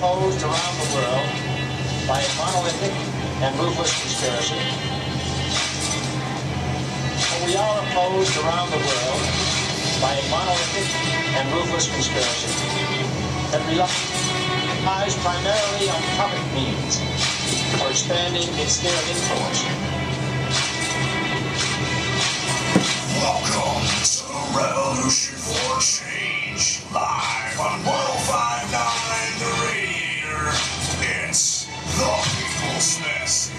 opposed around the world by a monolithic and ruthless conspiracy. We are opposed around the world by a monolithic and ruthless conspiracy that relies primarily on puppet means for expanding its sphere of influence. Welcome to the Revolution for Change, live on 1059 The Radiator. It's the People's Message.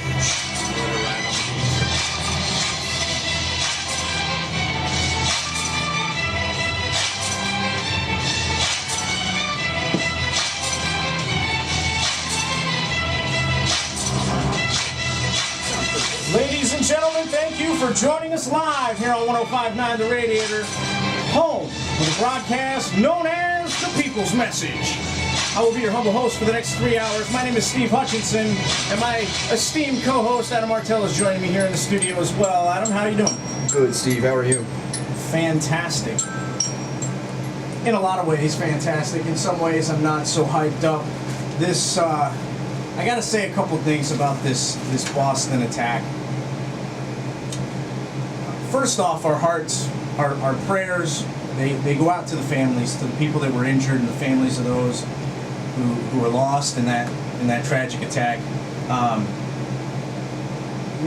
Ladies and gentlemen, thank you for joining us live here on 1059 The Radiator, home of the broadcast known as The People's Message. I will be your humble host for the next 3 hours. My name is Steve Hutchinson, and my esteemed co-host Adam Martell is joining me here in the studio as well. Adam, how are you doing? Good, Steve. How are you? Fantastic. In a lot of ways, fantastic. In some ways, I'm not so hyped up. I gotta say a couple things about this Boston attack. First off, our hearts, our prayers, they go out to the families, to the people that were injured, and the families of those who were lost in that tragic attack.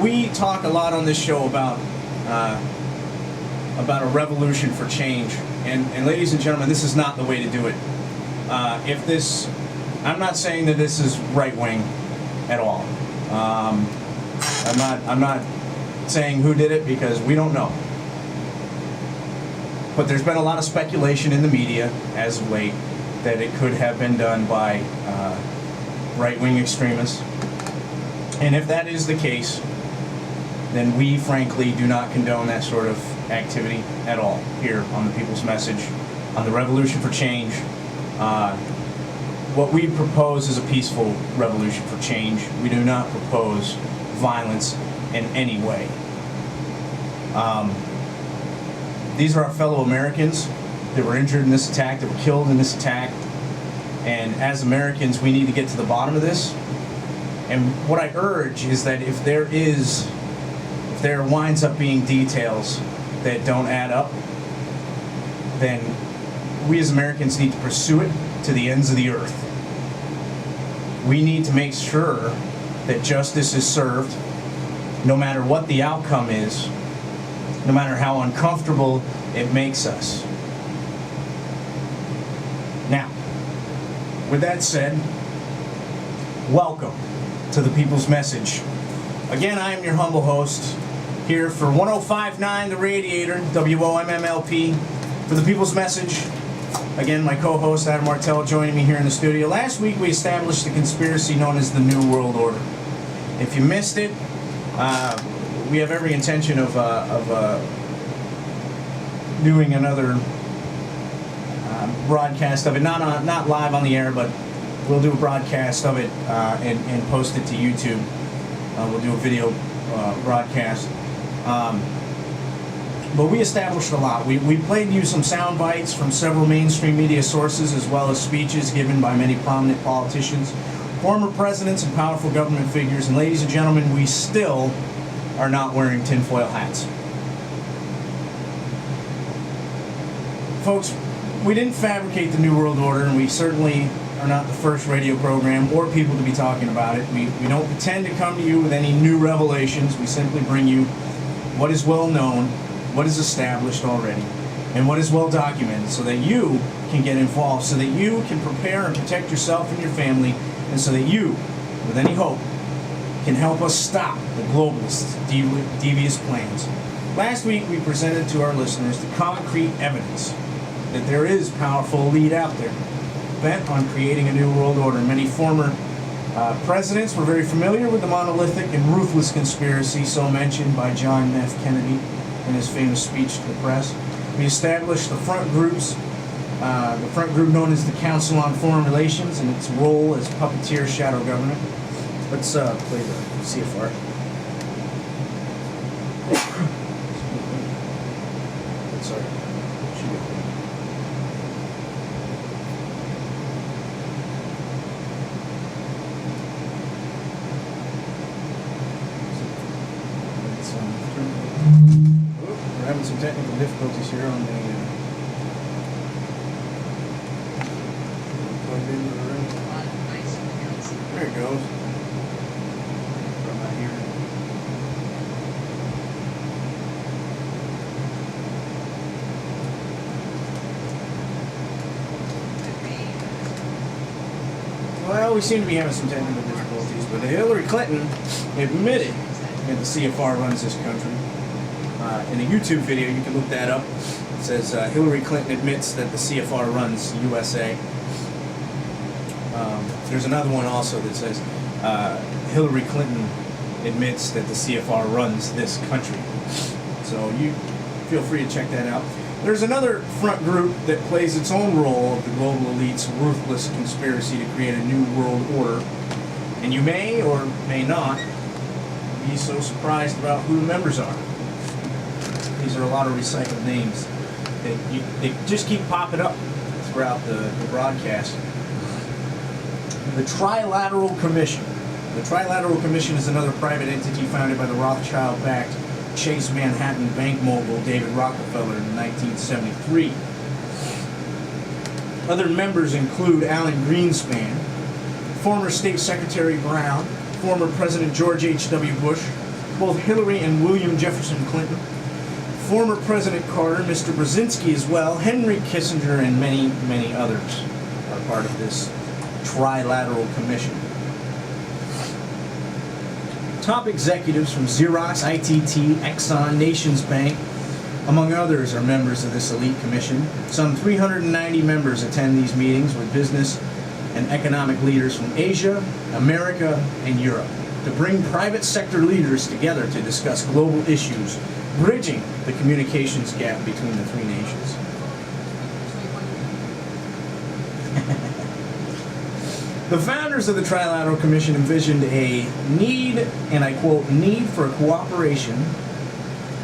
We talk a lot on this show about a revolution for change, and ladies and gentlemen, this is not the way to do it. I'm not saying that this is right wing at all. I'm not saying who did it because we don't know. But there's been a lot of speculation in the media as of late that it could have been done by right-wing extremists. And if that is the case, then we frankly do not condone that sort of activity at all here on the People's Message, on the Revolution for Change. What we propose is a peaceful revolution for change. We do not propose violence in any way. These are our fellow Americans that were injured in this attack, that were killed in this attack. And as Americans, we need to get to the bottom of this. And what I urge is that if there winds up being details that don't add up, then we as Americans need to pursue it to the ends of the earth. We need to make sure that justice is served, no matter what the outcome is, no matter how uncomfortable it makes us. Now, with that said, welcome to the People's Message. Again, I am your humble host here for 1059 The Radiator, WOMM-LP, for the People's Message. Again, my co-host Adam Martell joining me here in the studio. Last week we established the conspiracy known as the New World Order. If you missed it, we have every intention of doing another broadcast of it. Not live on the air, but we'll do a broadcast of it and post it to YouTube. We'll do a video broadcast. But we established a lot. We played you some sound bites from several mainstream media sources, as well as speeches given by many prominent politicians, former presidents, and powerful government figures. And ladies and gentlemen, we still are not wearing tinfoil hats. Folks, we didn't fabricate the New World Order, and we certainly are not the first radio program or people to be talking about it. We don't pretend to come to you with any new revelations. We simply bring you what is well known, what is established already, and what is well documented, so that you can get involved, so that you can prepare and protect yourself and your family, and so that you, with any hope, can help us stop the globalists' devious plans. Last week we presented to our listeners the concrete evidence that there is powerful elite out there bent on creating a new world order. Many former presidents were very familiar with the monolithic and ruthless conspiracy so mentioned by John F. Kennedy in his famous speech to the press. We established the front group known as the Council on Foreign Relations and its role as puppeteer shadow government. Let's play the CFR. Sorry. some technical difficulties here on the plugged into the ring. There it goes. From out here. Well, we seem to be having some technical difficulties, but Hillary Clinton admitted that the CFR runs this country. In a YouTube video, you can look that up. It says Hillary Clinton admits that the CFR runs USA. There's another one also that says Hillary Clinton admits that the CFR runs this country. So you feel free to check that out. There's another front group that plays its own role of the global elite's ruthless conspiracy to create a new world order. And you may or may not be so surprised about who the members are. These are a lot of recycled names. They just keep popping up throughout the broadcast. The Trilateral Commission. The Trilateral Commission is another private entity founded by the Rothschild-backed Chase Manhattan bank mogul David Rockefeller in 1973. Other members include Alan Greenspan, former State Secretary Brown, former President George H.W. Bush, both Hillary and William Jefferson Clinton, former President Carter, Mr. Brzezinski as well, Henry Kissinger, and many, many others are part of this Trilateral Commission. Top executives from Xerox, ITT, Exxon, Nations Bank, among others, are members of this elite commission. Some 390 members attend these meetings with business and economic leaders from Asia, America, and Europe to bring private sector leaders together to discuss global issues, bridging the communications gap between the three nations. The founders of the Trilateral Commission envisioned a need, and I quote, need for cooperation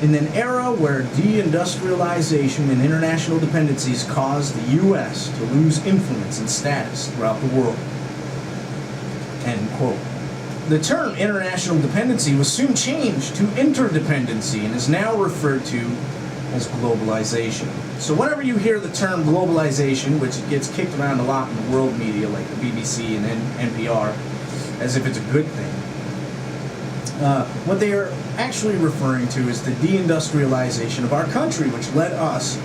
in an era where deindustrialization and international dependencies caused the U.S. to lose influence and status throughout the world. End quote. The term international dependency was soon changed to interdependency and is now referred to as globalization. So whenever you hear the term globalization, which gets kicked around a lot in the world media like the BBC and NPR, as if it's a good thing, what they are actually referring to is the deindustrialization of our country, which led us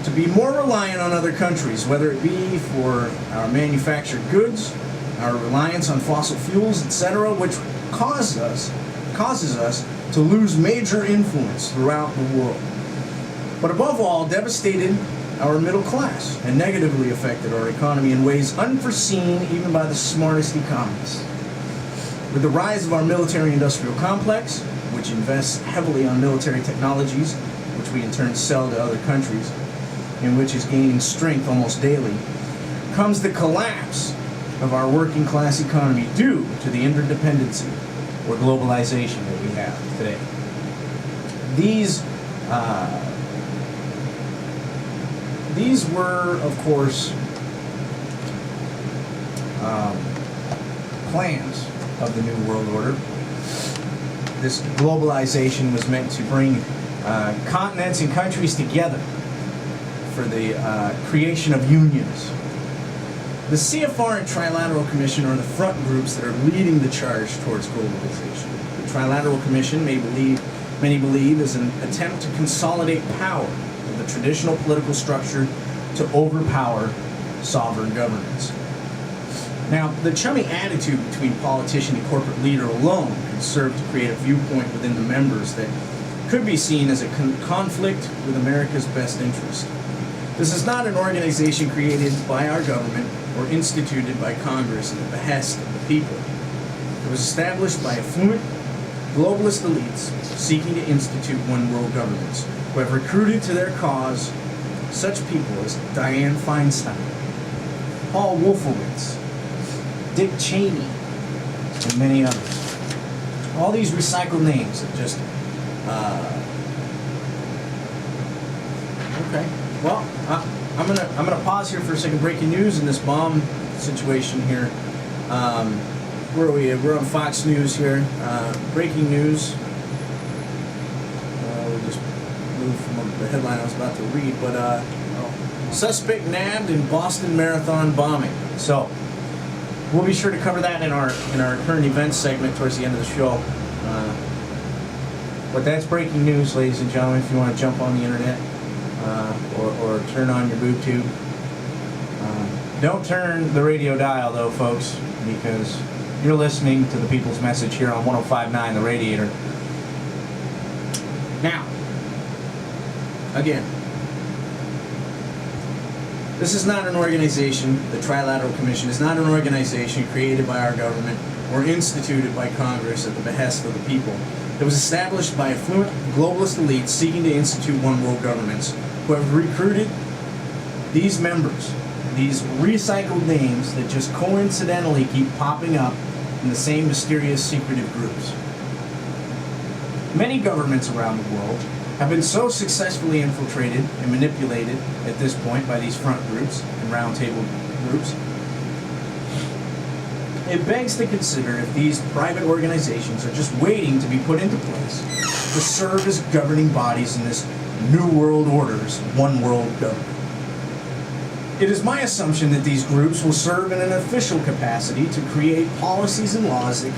to be more reliant on other countries, whether it be for our manufactured goods, our reliance on fossil fuels, etc., which causes us to lose major influence throughout the world. But above all, devastated our middle class and negatively affected our economy in ways unforeseen even by the smartest economists. With the rise of our military-industrial complex, which invests heavily on military technologies, which we in turn sell to other countries, and which is gaining strength almost daily, comes the collapse of our working-class economy due to the interdependency or globalization that we have today. These were, of course, plans of the New World Order. This globalization was meant to bring continents and countries together for the creation of unions. The CFR and Trilateral Commission are the front groups that are leading the charge towards globalization. The Trilateral Commission, many believe, is an attempt to consolidate power of the traditional political structure to overpower sovereign governments. Now, the chummy attitude between politician and corporate leader alone could serve to create a viewpoint within the members that could be seen as a conflict with America's best interest. This is not an organization created by our government or instituted by Congress at the behest of the people. It was established by affluent, globalist elites seeking to institute one-world governments who have recruited to their cause such people as Dianne Feinstein, Paul Wolfowitz, Dick Cheney, and many others. All these recycled names that just... Okay. Well, I'm gonna pause here for a second. Breaking news in this bomb situation here. Where are we? We're on Fox News here. Breaking news. We'll just move the headline I was about to read, but suspect nabbed in Boston Marathon bombing. So we'll be sure to cover that in our current events segment towards the end of the show. But that's breaking news, ladies and gentlemen. If you want to jump on the internet or turn on your boob tube, don't turn the radio dial though, folks, because you're listening to the People's Message here on 105.9 The Radiator. Now, again, this is not an organization, the Trilateral Commission is not an organization created by our government or instituted by Congress at the behest of the people. It was established by affluent globalist elites seeking to institute one world governments who have recruited these members, these recycled names that just coincidentally keep popping up in the same mysterious secretive groups. Many governments around the world have been so successfully infiltrated and manipulated at this point by these front groups and roundtable groups. It begs to consider if these private organizations are just waiting to be put into place to serve as governing bodies in this New World Order's one world government. It is my assumption that these groups will serve in an official capacity to create policies and laws that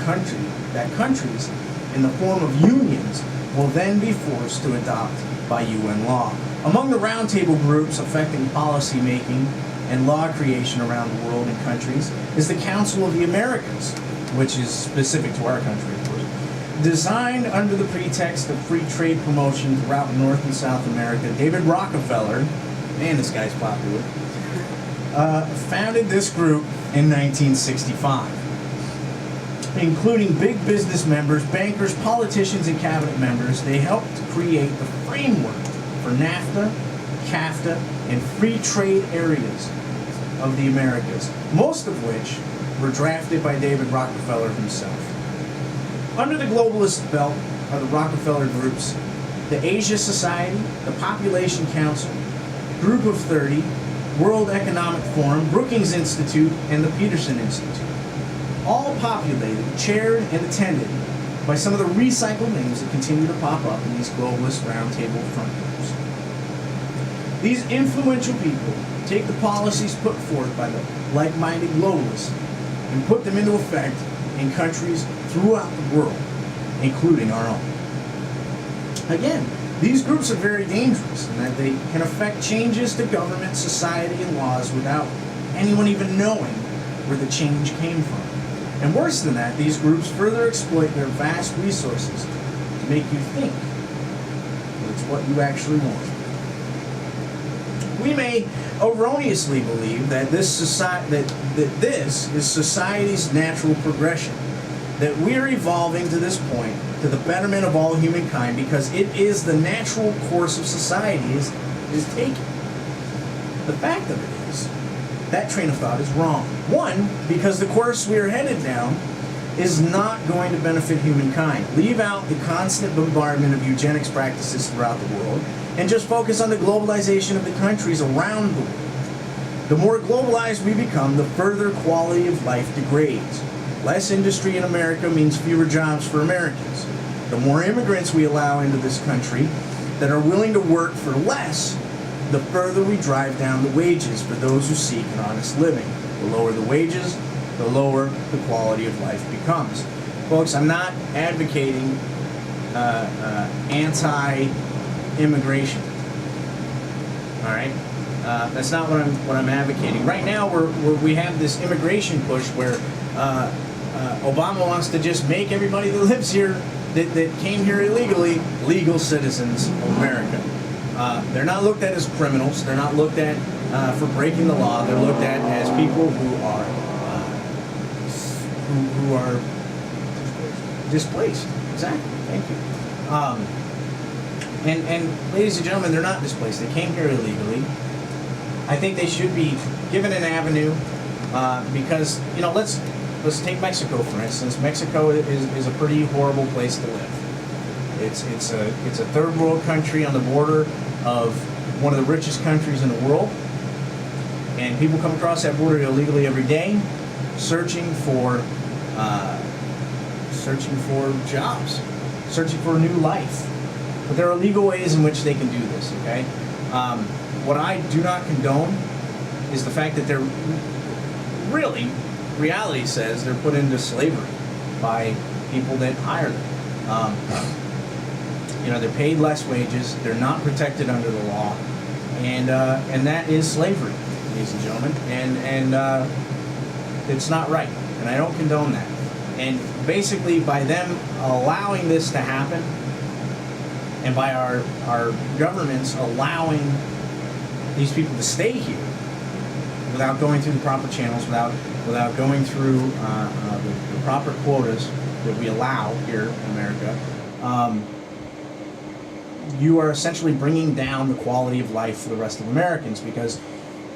countries, in the form of unions, will then be forced to adopt by UN law. Among the roundtable groups affecting policy making and law creation around the world and countries is the Council of the Americas, which is specific to our country, of course. Designed under the pretext of free trade promotion throughout North and South America, David Rockefeller, man, this guy's popular, founded this group in 1965. Including big business members, bankers, politicians, and cabinet members, they helped create the framework for NAFTA, CAFTA, and free trade areas of the Americas, most of which were drafted by David Rockefeller himself. Under the globalist belt are the Rockefeller groups, the Asia Society, the Population Council, Group of 30, World Economic Forum, Brookings Institute, and the Peterson Institute. All populated, chaired, and attended by some of the recycled names that continue to pop up in these globalist roundtable front groups. These influential people take the policies put forth by the like-minded globalists and put them into effect in countries throughout the world, including our own. Again, these groups are very dangerous in that they can affect changes to government, society, and laws without anyone even knowing where the change came from. And worse than that, these groups further exploit their vast resources to make you think that it's what you actually want. We may erroneously believe that this is society's natural progression, that we're evolving to this point to the betterment of all humankind because it is the natural course of society is taking. The fact of it is, that train of thought is wrong. One, because the course we are headed down is not going to benefit humankind. Leave out the constant bombardment of eugenics practices throughout the world and just focus on the globalization of the countries around the world. The more globalized we become, the further quality of life degrades. Less industry in America means fewer jobs for Americans. The more immigrants we allow into this country that are willing to work for less, the further we drive down the wages for those who seek an honest living. The lower the wages, the lower the quality of life becomes. Folks, I'm not advocating anti-immigration. All right, that's not what I'm advocating. Right now, we have this immigration push where Obama wants to just make everybody that lives here that came here illegally legal citizens of America. They're not looked at as criminals. They're not looked at for breaking the law. They're looked at as people who are displaced. Exactly. Thank you. And ladies and gentlemen, they're not displaced. They came here illegally. I think they should be given an avenue because let's take Mexico for instance. Mexico is a pretty horrible place to live. It's a third world country on the border of one of the richest countries in the world, and people come across that border illegally every day, searching for jobs, searching for a new life. But there are legal ways in which they can do this, okay? What I do not condone is the fact that they're really, reality says they're put into slavery by people that hire them. You know, they're paid less wages, they're not protected under the law, and that is slavery, ladies and gentlemen, and it's not right, and I don't condone that. And basically, by them allowing this to happen, and by our governments allowing these people to stay here without going through the proper channels, without going through the proper quotas that we allow here in America, you are essentially bringing down the quality of life for the rest of Americans, because,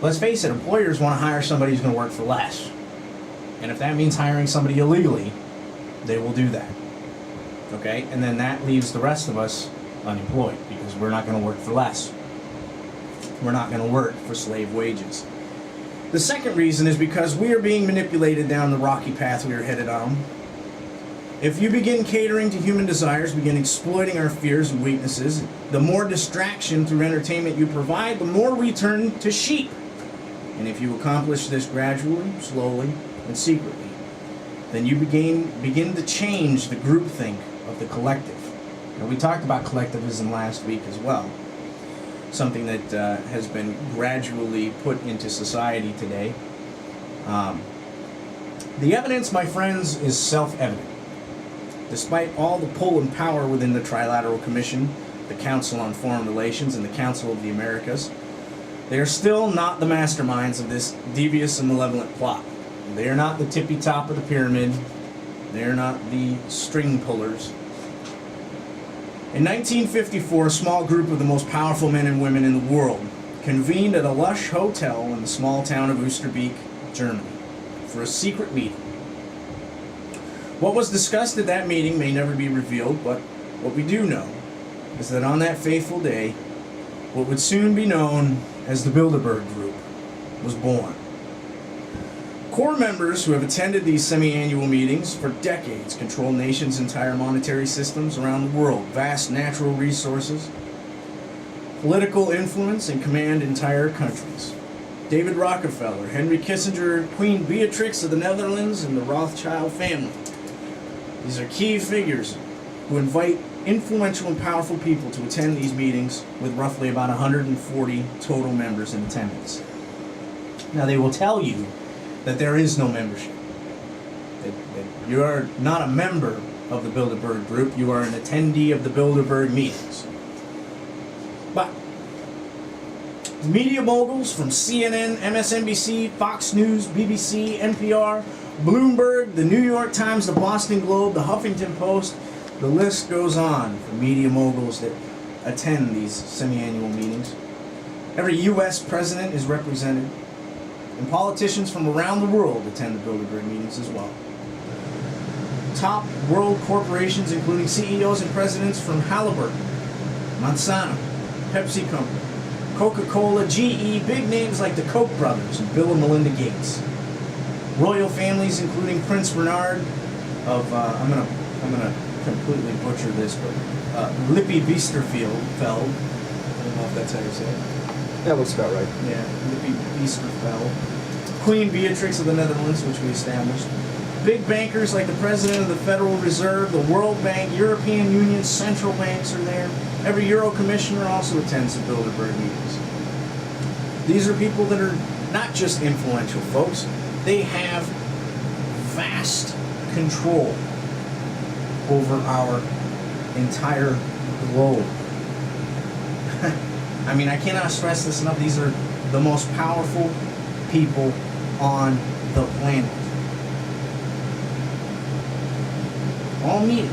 let's face it, employers want to hire somebody who's going to work for less. And if that means hiring somebody illegally, they will do that. Okay? And then that leaves the rest of us unemployed, because we're not going to work for less. We're not going to work for slave wages. The second reason is because we are being manipulated down the rocky path we are headed on. If you begin catering to human desires, begin exploiting our fears and weaknesses, the more distraction through entertainment you provide, the more we turn to sheep. And if you accomplish this gradually, slowly, and secretly, then you begin to change the groupthink of the collective. Now, we talked about collectivism last week as well, something that has been gradually put into society today. The evidence, my friends, is self-evident. Despite all the pull and power within the Trilateral Commission, the Council on Foreign Relations, and the Council of the Americas, they are still not the masterminds of this devious and malevolent plot. They are not the tippy top of the pyramid. They are not the string pullers. In 1954, a small group of the most powerful men and women in the world convened at a lush hotel in the small town of Oosterbeek, Germany, for a secret meeting. What was discussed at that meeting may never be revealed, but what we do know is that on that fateful day, what would soon be known as the Bilderberg Group was born. Core members who have attended these semi-annual meetings for decades control nations' entire monetary systems around the world, vast natural resources, political influence, and command entire countries. David Rockefeller, Henry Kissinger, Queen Beatrix of the Netherlands, and the Rothschild family. These are key figures who invite influential and powerful people to attend these meetings, with roughly about 140 total members in attendance. Now, they will tell you that there is no membership. That you are not a member of the Bilderberg Group, you are an attendee of the Bilderberg meetings. But media moguls from CNN, MSNBC, Fox News, BBC, NPR, Bloomberg, the New York Times, the Boston Globe, the Huffington Post, the list goes on for media moguls that attend these semi-annual meetings. Every U.S. president is represented, and politicians from around the world attend the Bilderberg meetings as well. Top world corporations, including CEOs and presidents from Halliburton, Monsanto, Pepsi Company, Coca-Cola, GE, big names like the Koch brothers and Bill and Melinda Gates. Royal families, including Prince Bernard of, I'm gonna completely butcher this, but Lippy Biesterfeld. I don't know if that's how you say it. That looks about right. Yeah, Lippy Biesterfeld. Queen Beatrix of the Netherlands, which we established. Big bankers like the President of the Federal Reserve, the World Bank, European Union, central banks are there. Every Euro commissioner also attends the Bilderberg meetings. These are people that are not just influential folks. They have vast control over our entire globe. I mean, I cannot stress this enough. These are the most powerful people on the planet. All media.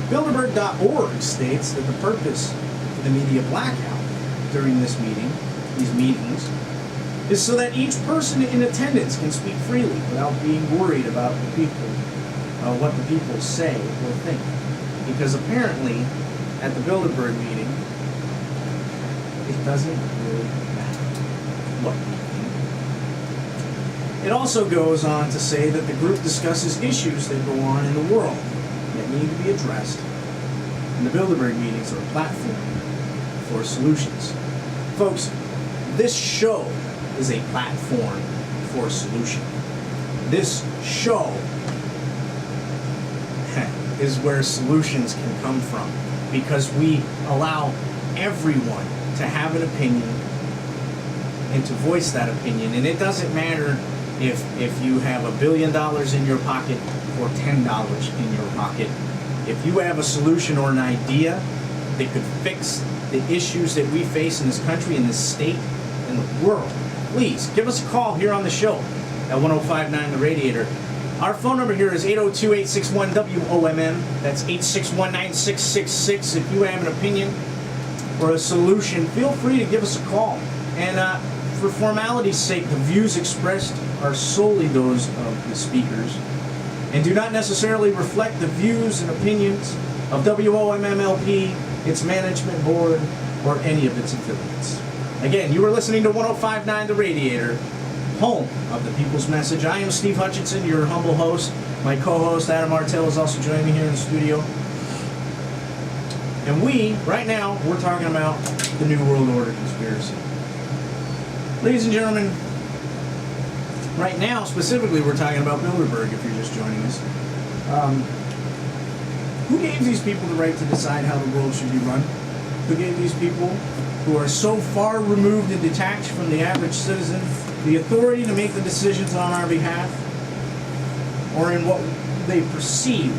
Bilderberg.org states that the purpose for the media blackout during these meetings, is so that each person in attendance can speak freely without being worried about the people, what the people say or think. Because apparently, at the Bilderberg meeting, it doesn't really matter what we think. It also goes on to say that the group discusses issues that go on in the world that need to be addressed, And the Bilderberg meetings are a platform for solutions. Folks, this show is a platform for a solution. This show is where solutions can come from, because we allow everyone to have an opinion and to voice that opinion. And it doesn't matter if you have $1 billion in your pocket or $10 in your pocket. If you have a solution or an idea that could fix the issues that we face in this country, in this state, in the world, please give us a call here on the show at 1059 The Radiator. Our phone number here is 802-861-WOMM. That's 861-9666. If you have an opinion or a solution, feel free to give us a call. And for formality's sake, the views expressed are solely those of the speakers and do not necessarily reflect the views and opinions of WOMM-LP, its management board, or any of its affiliates. Again, you are listening to 1059 The Radiator, home of the People's Message. I am Steve Hutchinson, your humble host. My co-host, Adam Martell, is also joining me here in the studio. And right now, we're talking about the New World Order conspiracy. Ladies and gentlemen, right now, specifically, we're talking about Bilderberg, if you're just joining us. Who gave these people the right to decide how the world should be run? Who gave these people, who are so far removed and detached from the average citizen, the authority to make the decisions on our behalf, or in what they perceive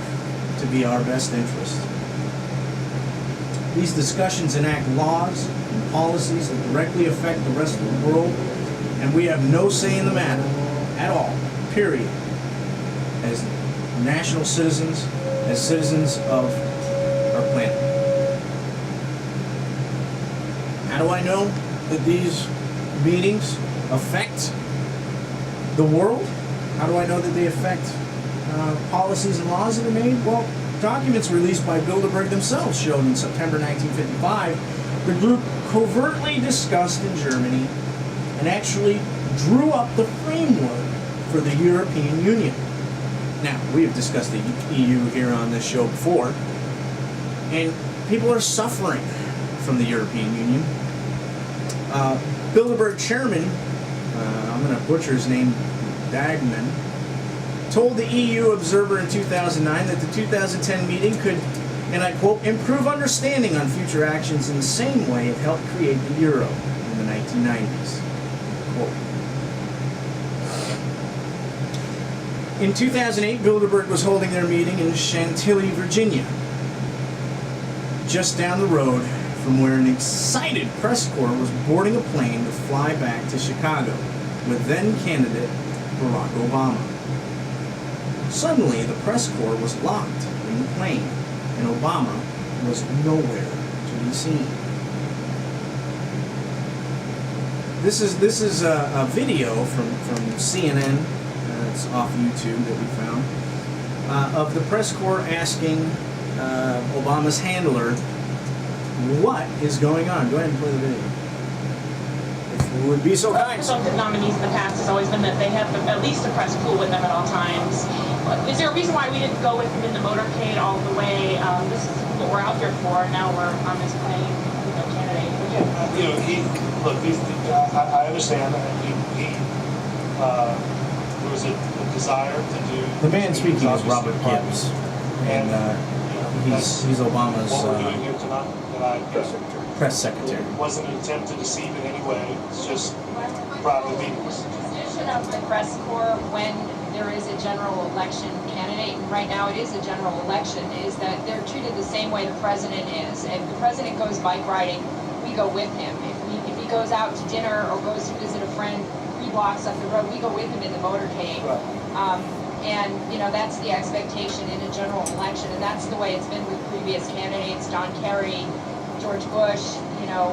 to be our best interest? These discussions enact laws and policies that directly affect the rest of the world, and we have no say in the matter at all, period. As national citizens, as citizens of our planet. How do I know that these meetings affect the world? How do I know that they affect policies and laws that are made? Well, documents released by Bilderberg themselves showed in September 1955 the group covertly discussed in Germany and actually drew up the framework for the European Union. Now, we have discussed the EU here on this show before, and people are suffering from the European Union. Bilderberg chairman, I'm going to butcher his name, Dagman, told the EU Observer in 2009 that the 2010 meeting could, and I quote, improve understanding on future actions in the same way it helped create the euro in the 1990s. Quote. In 2008, Bilderberg was holding their meeting in Chantilly, Virginia, just down the road from where an excited press corps was boarding a plane to fly back to Chicago with then-candidate Barack Obama. Suddenly, the press corps was locked in the plane, and Obama was nowhere to be seen. This is a video from CNN. It's off YouTube that we found, of the press corps asking Obama's handler what is going on. Go ahead and play the video. If you would be so kind. Some of the nominees in the past has always been that they have at least a press pool with them at all times. Is there a reason why we didn't go with them in the motorcade all the way? This is what we're out here for. Now we're on this plane with no candidate. I understand that there was a desire to do. The man speaking is Robert Gibbs, and he's Obama's what we're doing here tonight, press secretary. It wasn't an attempt to deceive in any way. It's just private meetings. The position of the press corps when there is a general election candidate, and right now it is a general election, is that they're treated the same way the president is. If the president goes bike riding, we go with him. If he goes out to dinner or goes to visit a friend 3 blocks up the road, we go with him in the motorcade. Right. And that's the expectation in a general election, and that's the way it's been with previous candidates, John Kerry, George Bush,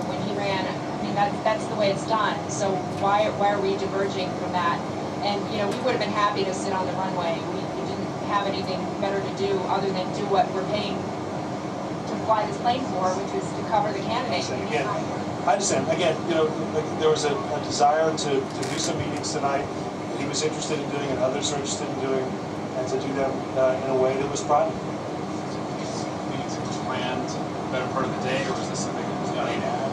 when he ran. I mean, that's the way it's done. So why are we diverging from that? And we would have been happy to sit on the runway. We didn't have anything better to do other than do what we're paying to fly this plane for, which is to cover the candidate. Again, I understand. Again, there was a desire to do some meetings tonight. He was interested in doing, and others are interested in doing, and to do them in a way that was private. These meetings are planned better part of the day, or was this something that was going to happen?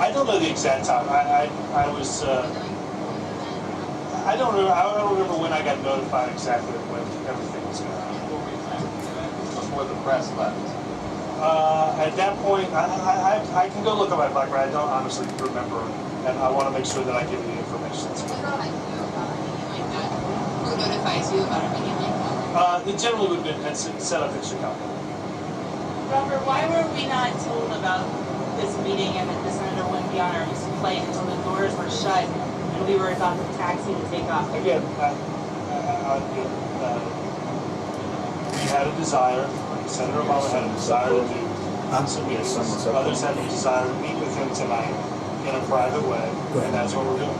I don't know the exact time. I was. I don't remember when I got notified exactly when everything was going on. Before the press left. At that point, I can go look at my BlackBerry. I don't honestly remember, and I want to make sure that I give you the information. Who notifies you about a meeting like that? It generally would have been set up in Chicago. Robert, why were we not told about this meeting and that the senator wouldn't be on our plane until the doors were shut and we were about to taxi to take off? Again, we had a desire. Senator Obama had a desire to do some meetings. Others had a desire to meet with him tonight in a private way, and that's what we're doing.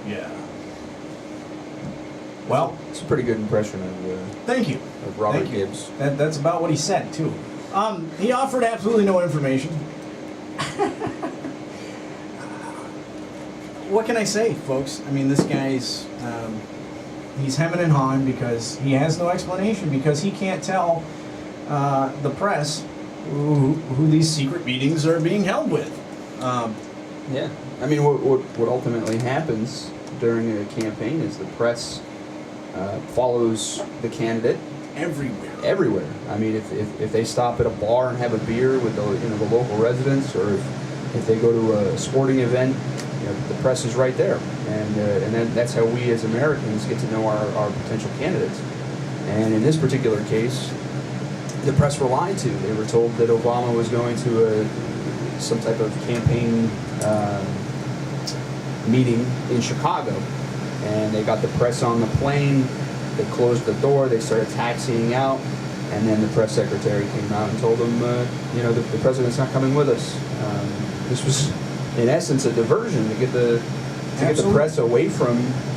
Yeah. Well, It's a pretty good impression of thank you. Robert Thank you. Gibbs. That's about what he said too. He offered absolutely no information. What can I say, folks? I mean, this guy's he's hemming and hawing because he has no explanation, because he can't tell the press who these secret meetings are being held with. Yeah, I mean, what ultimately happens during a campaign is the press follows the candidate everywhere. I mean, if they stop at a bar and have a beer with the local residents, or if they go to a sporting event, the press is right there, and then that's how we as Americans get to know our potential candidates. And in this particular case, the press were lied to. They were told that Obama was going to some type of campaign meeting in Chicago, and they got the press on the plane. They closed the door. They started taxiing out, and then the press secretary came out and told them, the president's not coming with us. This was, in essence, a diversion to get the press away from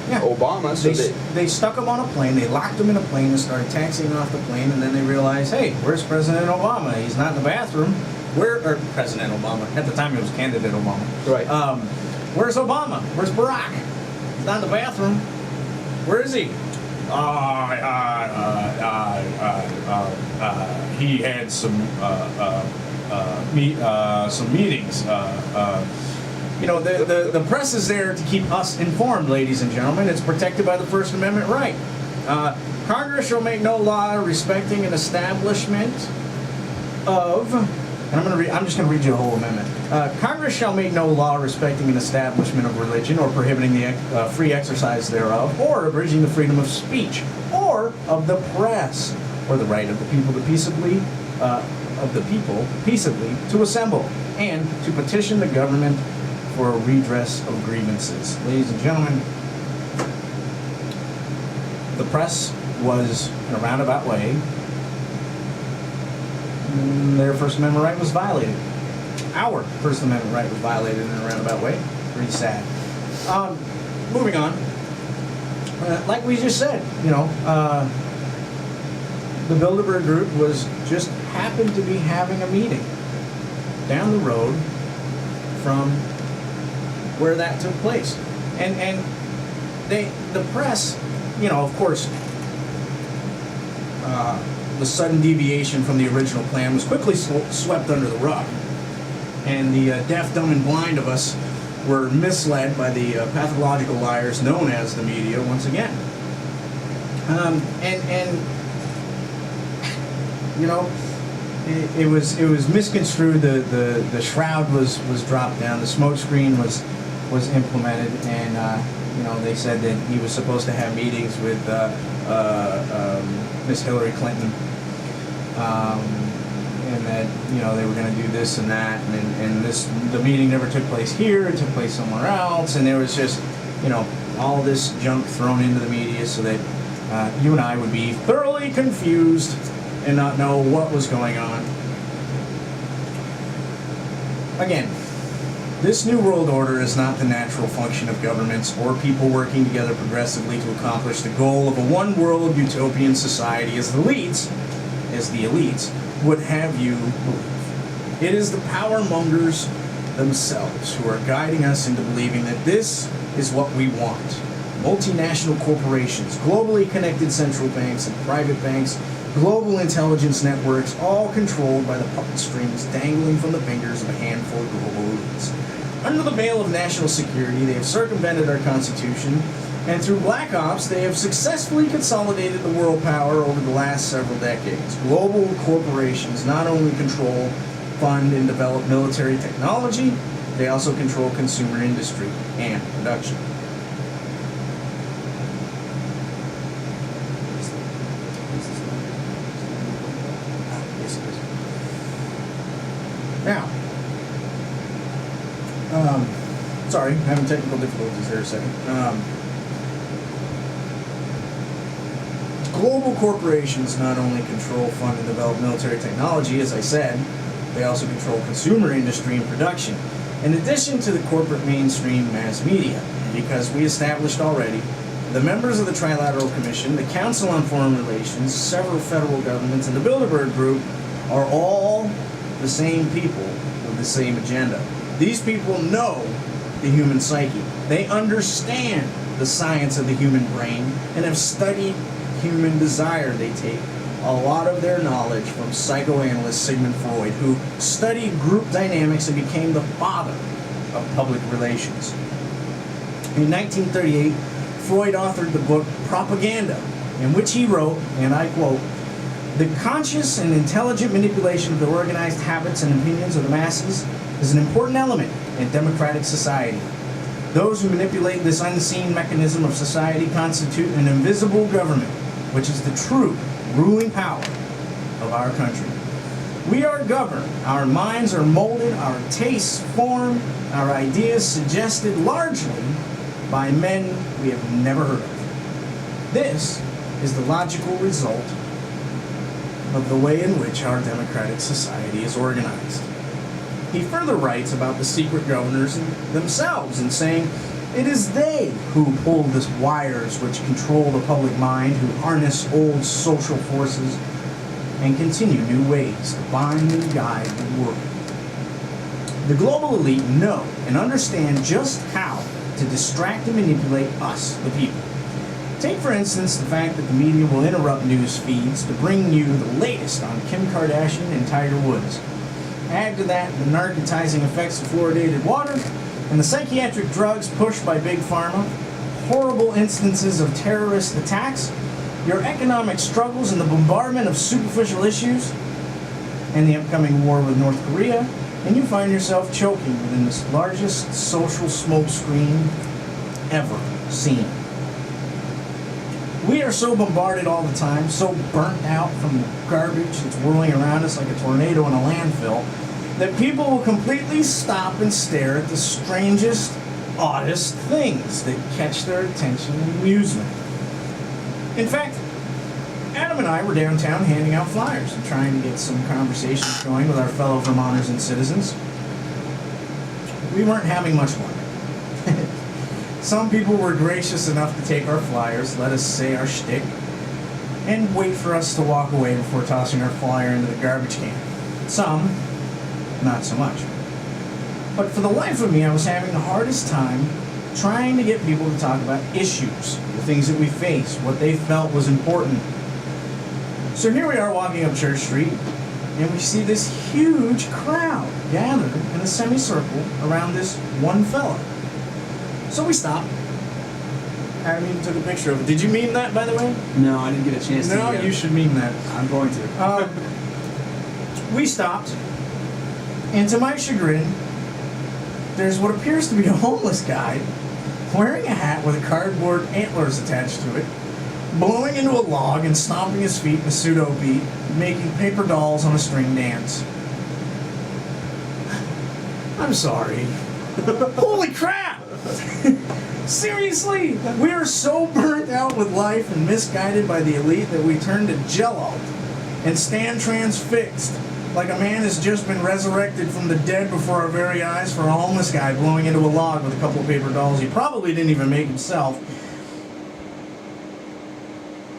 Obama. So they stuck him on a plane. They locked him in a plane and started taxiing off the plane. And then they realized, hey, where's President Obama? He's not in the bathroom. Or President Obama? At the time, it was candidate Obama. Right. Where's Obama? Where's Barack? He's not in the bathroom. Where is he? He had some meetings. The press is there to keep us informed, ladies and gentlemen. It's protected by the First Amendment right. Congress shall make no law respecting an establishment of, and I'm just going to read you the whole amendment. Congress shall make no law respecting an establishment of religion, or prohibiting the free exercise thereof, or abridging the freedom of speech, or of the press, or the right of the people peaceably to assemble and to petition the government for a redress of grievances. Ladies and gentlemen, the press was, in a roundabout way, their First Amendment right was violated. Our First Amendment right was violated in a roundabout way. Pretty sad. Moving on. Like we just said, the Bilderberg Group just happened to be having a meeting down the road from where that took place, and the press, of course, the sudden deviation from the original plan was quickly swept under the rug, and the deaf, dumb, and blind of us were misled by the pathological liars known as the media once again. It was misconstrued. The shroud was dropped down. The smoke screen was implemented, and they said that he was supposed to have meetings with Miss Hillary Clinton, and that they were going to do this and that, and the meeting never took place here. It took place somewhere else, and there was just all this junk thrown into the media so that you and I would be thoroughly confused and not know what was going on. Again, this New World Order is not the natural function of governments or people working together progressively to accomplish the goal of a one-world utopian society as the elites would have you believe. It is the power mongers themselves who are guiding us into believing that this is what we want. Multinational corporations, globally connected central banks and private banks, global intelligence networks, all controlled by the puppet strings dangling from the fingers of a handful of global elites. Under the veil of national security, they have circumvented our Constitution, and through black ops, they have successfully consolidated the world power over the last several decades. Global corporations not only control, fund, and develop military technology, they also control consumer industry and production. Now, sorry, having technical difficulties there a second. Global corporations not only control, fund, and develop military technology, as I said, they also control consumer industry and production, in addition to the corporate mainstream mass media, because we established already the members of the Trilateral Commission, the Council on Foreign Relations, several federal governments, and the Bilderberg Group are all the same people with the same agenda. These people know the human psyche. They understand the science of the human brain and have studied human desire. They take a lot of their knowledge from psychoanalyst Sigmund Freud, who studied group dynamics and became the father of public relations. In 1938, Freud authored the book Propaganda, in which he wrote, and I quote, "The conscious and intelligent manipulation of the organized habits and opinions of the masses is an important element in democratic society. Those who manipulate this unseen mechanism of society constitute an invisible government, which is the true ruling power of our country. We are governed, our minds are molded, our tastes formed, our ideas suggested largely by men we have never heard of. This is the logical result of the way in which our democratic society is organized." He further writes about the secret governors themselves and saying, "It is they who pull the wires which control the public mind, who harness old social forces and continue new ways to bind and guide the world. The global elite know and understand just how to distract and manipulate us, the people. Take, for instance, the fact that the media will interrupt news feeds to bring you the latest on Kim Kardashian and Tiger Woods. Add to that the narcotizing effects of fluoridated water and the psychiatric drugs pushed by Big Pharma, horrible instances of terrorist attacks, your economic struggles and the bombardment of superficial issues, and the upcoming war with North Korea, and you find yourself choking within the largest social smokescreen ever seen. We are so bombarded all the time, so burnt out from the garbage that's whirling around us like a tornado in a landfill, that people will completely stop and stare at the strangest, oddest things that catch their attention and amusement. In fact, Adam and I were downtown handing out flyers and trying to get some conversations going with our fellow Vermonters and citizens. We weren't having much luck. Some people were gracious enough to take our flyers, let us say our shtick, and wait for us to walk away before tossing our flyer into the garbage can. Some, not so much. But for the life of me, I was having the hardest time trying to get people to talk about issues, the things that we face, what they felt was important. So here we are walking up Church Street, and we see this huge crowd gathered in a semicircle around this one fella. So we stopped. I haven't even took a picture of it. Did you meme that, by the way? No, I didn't get a chance to. No, you should meme that. I'm going to. We stopped, and to my chagrin, there's what appears to be a homeless guy wearing a hat with a cardboard antlers attached to it, blowing into a log and stomping his feet in a pseudo beat, making paper dolls on a string dance. I'm sorry. Holy crap! Seriously, we are so burnt out with life and misguided by the elite that we turn to Jell-O and stand transfixed like a man has just been resurrected from the dead before our very eyes for a homeless guy blowing into a log with a couple of paper dolls he probably didn't even make himself.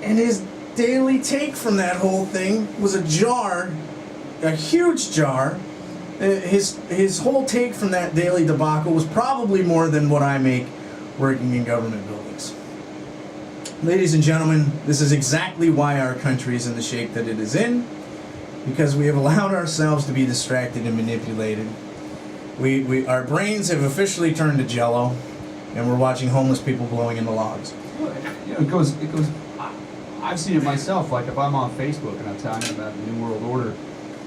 And his daily take from that whole thing was a jar, a huge jar, his whole take from that daily debacle was probably more than what I make working in government buildings. Ladies and gentlemen, this is exactly why our country is in the shape that it is in, because we have allowed ourselves to be distracted and manipulated. Our brains have officially turned to jello, and we're watching homeless people blowing into logs. You know, it goes. I've seen it myself. Like if I'm on Facebook and I'm talking about the New World Order,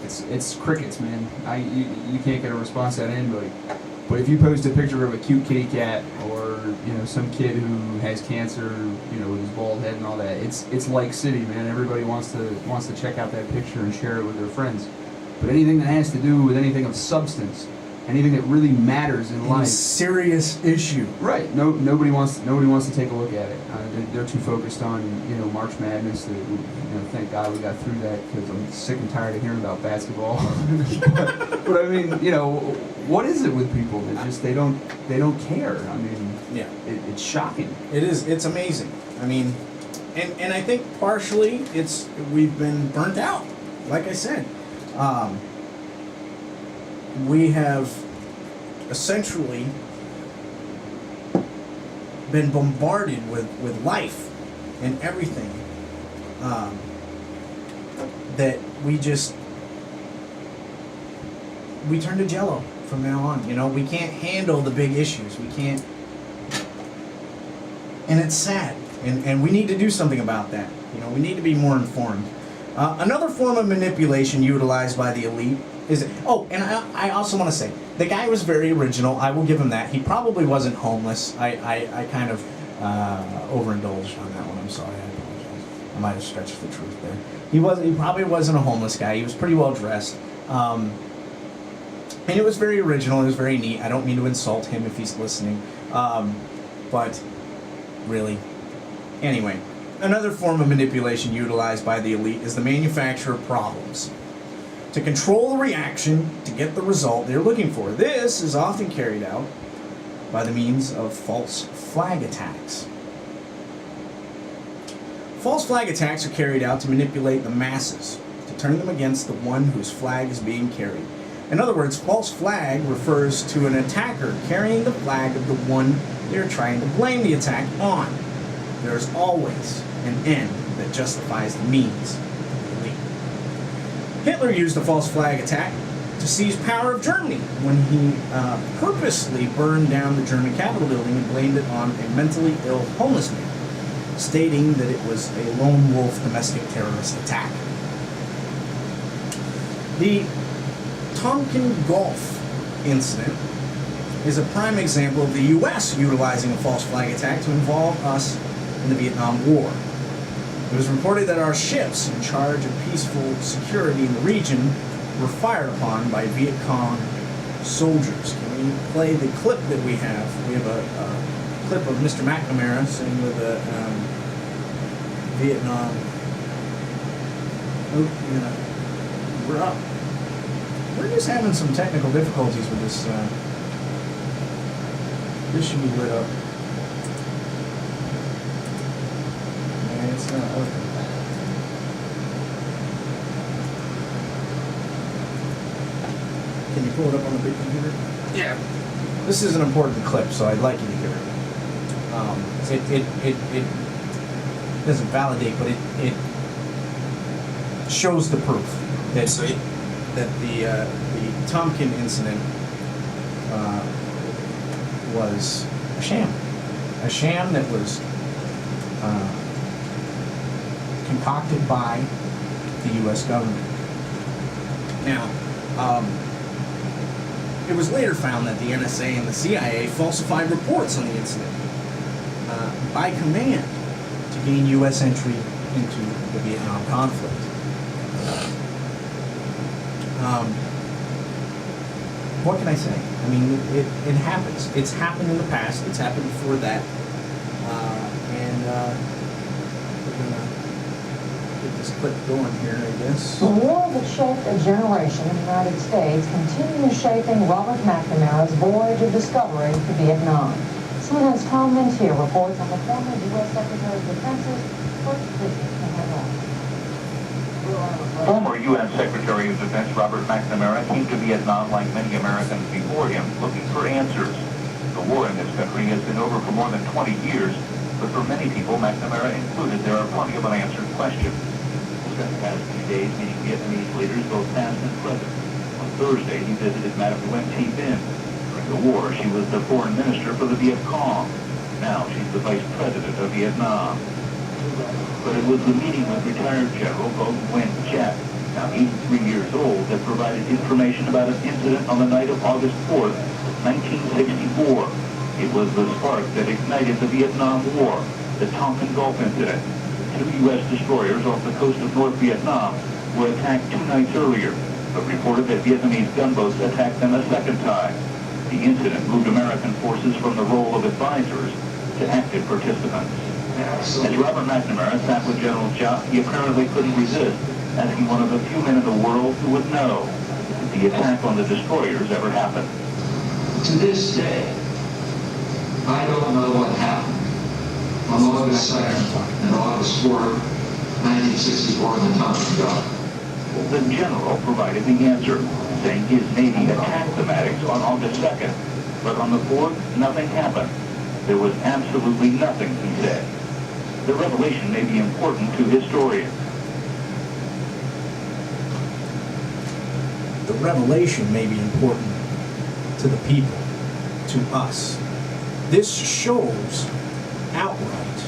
it's crickets, man. You can't get a response out of anybody. But if you post a picture of a cute kitty cat or some kid who has cancer, with his bald head and all that, it's like city, man. Everybody wants to check out that picture and share it with their friends. But anything that has to do with anything of substance, anything that really matters in life, serious issue. Right. Nobody wants to take a look at it. They're too focused on March Madness. Thank God we got through that because I'm sick and tired of hearing about basketball. but I mean, what is it with people that just they don't care? I mean, yeah, it's shocking. It is. It's amazing. I mean, and I think partially we've been burnt out. Like I said. We have essentially been bombarded with life and everything that we turn to jello from now on. We can't handle the big issues. We can't, and it's sad. And we need to do something about that. We need to be more informed. Another form of manipulation utilized by the elite is, and I also want to say, the guy was very original. I will give him that. He probably wasn't homeless. I kind of overindulged on that one. I'm sorry. I apologize. I might have stretched the truth there. He probably wasn't a homeless guy. He was pretty well dressed. And it was very original. It was very neat. I don't mean to insult him if he's listening. But really. Anyway, another form of manipulation utilized by the elite is the manufacture of problems to control the reaction to get the result they're looking for. This is often carried out by the means of false flag attacks. False flag attacks are carried out to manipulate the masses, to turn them against the one whose flag is being carried. In other words, false flag refers to an attacker carrying the flag of the one they're trying to blame the attack on. There is always an end that justifies the means. Hitler used the false flag attack to seize power of Germany when he purposely burned down the German Capitol building and blamed it on a mentally ill homeless man, stating that it was a lone wolf domestic terrorist attack. The Tonkin Gulf incident is a prime example of the U.S. utilizing a false flag attack to involve us in the Vietnam War. It was reported that our ships in charge of peaceful security in the region were fired upon by Viet Cong soldiers. Can we play the clip that we have? We have a clip of Mr. McNamara sitting with a Vietnam. Oh, we're up. We're just having some technical difficulties with this. This should be lit up. It's not open. Can you pull it up on the big computer? Yeah. This is an important clip, so I'd like you to hear it. It doesn't validate, but it shows the proof that the Tonkin incident was a sham that was concocted by the U.S. government. Now, it was later found that the NSA and the CIA falsified reports on the incident by command to gain U.S. entry into the Vietnam conflict. What can I say? I mean, it happens. It's happened in the past. It's happened before that. We're going to get this clip going here, I guess. The war that shaped a generation in the United States continues shaping Robert McNamara's voyage of discovery to Vietnam. CNN's Tom Mintier reports on the former U.S. Secretary of Defense's first visit to Hanoi. Former U.S. Secretary of Defense Robert McNamara came to Vietnam like many Americans before him, looking for answers. The war in this country has been over for more than 20 years, but for many people, McNamara included, there are plenty of unanswered questions. He spent the past few days meeting Vietnamese leaders, both past and present. On Thursday, he visited Madame WOMM-LP. During the war, she was the foreign minister for the Viet Cong. Now she's the vice president of Vietnam. But it was the meeting with retired General Nguyen Chat, now 83 years old, that provided information about an incident on the night of August 4th, 1964. It was the spark that ignited the Vietnam War, the Tonkin Gulf incident. 2 U.S. destroyers off the coast of North Vietnam were attacked 2 nights earlier, but reported that Vietnamese gunboats attacked them a second time. The incident moved American forces from the role of advisors to active participants. As Robert McNamara sat with General Chop, he apparently couldn't resist asking one of the few men in the world who would know if the attack on the destroyers ever happened. To this day, I don't know what happened on August 2nd and August 4th, 1964 in the Tonkin Gulf. The general provided the answer, saying his Navy attacked the Maddox on August 2nd, but on the 4th, nothing happened. There was absolutely nothing, he said. The revelation may be important to historians. The revelation may be important to the people, to us. This shows outright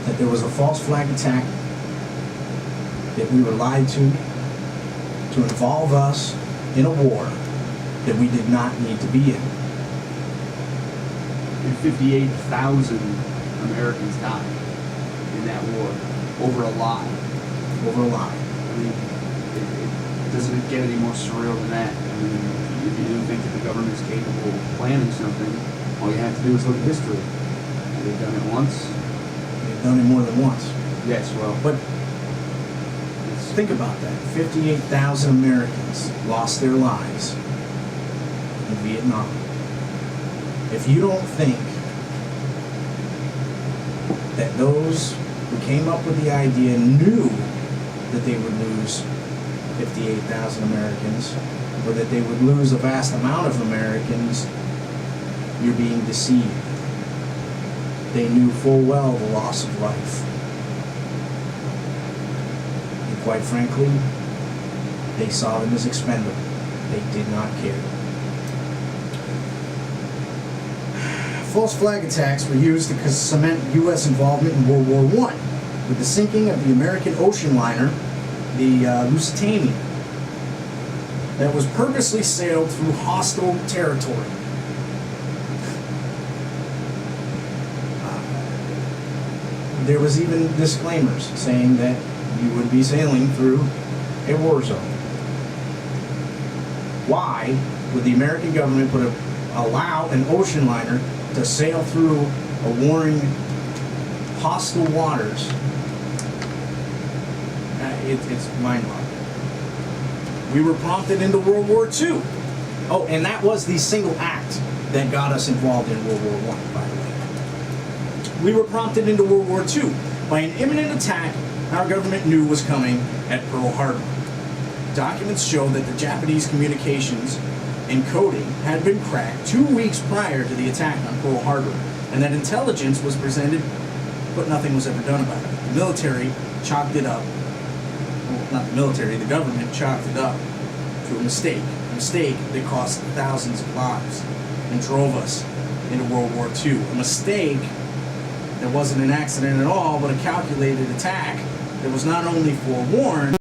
that there was a false flag attack, that we were lied to involve us in a war that we did not need to be in. And 58,000 Americans died in that war over a lie. Over a lie. I mean, it doesn't get any more surreal than that. I mean, if you don't think that the government's capable of planning something, all you have to do is look at history. They've done it once. They've done it more than once. Yes, well, but think about that. 58,000 Americans lost their lives in Vietnam. If you don't think that those who came up with the idea knew that they would lose 58,000 Americans, or that they would lose a vast amount of Americans, you're being deceived. They knew full well the loss of life. And quite frankly, they saw them as expendable. They did not care. False flag attacks were used to cement U.S. involvement in World War I, with the sinking of the American ocean liner, the Lusitania, that was purposely sailed through hostile territory. There was even disclaimers saying that you would be sailing through a war zone. Why would the American government allow an ocean liner to sail through a warring, hostile waters? It's mind-boggling. We were prompted into World War II. Oh, and that was the single act that got us involved in World War I, by the way. We were prompted into World War II by an imminent attack our government knew was coming at Pearl Harbor. Documents show that the Japanese communications and coding had been cracked 2 weeks prior to the attack on Pearl Harbor, and that intelligence was presented, but nothing was ever done about it. The military chalked it up, well, not the military, the government chalked it up to a mistake. A mistake that cost thousands of lives and drove us into World War II. A mistake that wasn't an accident at all, but a calculated attack that was not only forewarned,